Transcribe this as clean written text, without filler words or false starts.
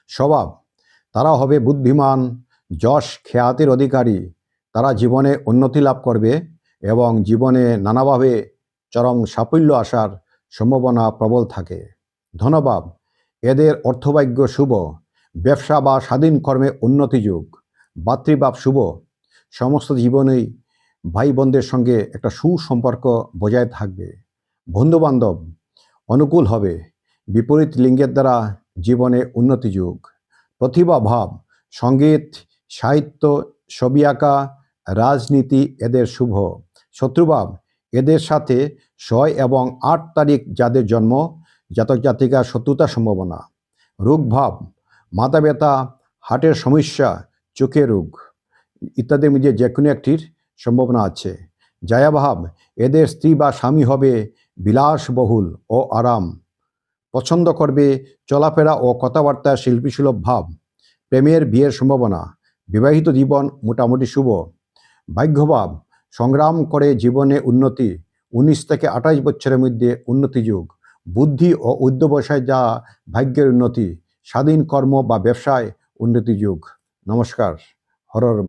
স্বভাব, তারা হবে বুদ্ধিমান, যশ খ্যাতির অধিকারী। তারা জীবনে উন্নতি লাভ করবে এবং জীবনে নানাভাবে চরম সাফল্য আসার সম্ভাবনা প্রবল থাকে। ধনভাব, এদের অর্থভাগ্য শুভ, ব্যবসা বা স্বাধীন কর্মে উন্নতি যোগ। ভাতৃভাব শুভ, সমস্ত জীবনেই ভাই বোনদের সঙ্গে একটা সুসম্পর্ক বজায় থাকবে। বন্ধুবান্ধব অনুকূল হবে, বিপরীত লিঙ্গের দ্বারা জীবনে উন্নতি যোগ। প্রতিভা ভাব, সঙ্গীত, সাহিত্য, ছবি আঁকা, রাজনীতি এদের শুভ। শত্রুভাব, এদের সাথে 6 এবং 8 তারিখ যাদের জন্ম, জাতক জাতিকার শত্রুতার সম্ভাবনা। রোগভাব, মাথা ব্যথা, হার্টের সমস্যা, চোখের রোগ ইত্যাদির মধ্যে যে কোনো একটির সম্ভাবনা আছে। জায়াভাব, এদের স্ত্রী বা স্বামী হবে বিলাসবহুল ও আরাম, পছন্দ করবে চলাফেরা ও কথাবার্তার শিল্পীসুলভ ভাব। প্রেমের বিয়ের সম্ভাবনা, বিবাহিত জীবন মোটামুটি শুভ। ভাগ্যভাব, সংগ্রাম করে জীবনে উন্নতি, 19 থেকে 28 বছরের মধ্যে উন্নতি যুগ। বুদ্ধি ও অধ্যবসায় যা ভাগ্যের উন্নতি, স্বাধীন কর্ম বা ব্যবসায় উন্নতি যুগ। নমস্কার। হরর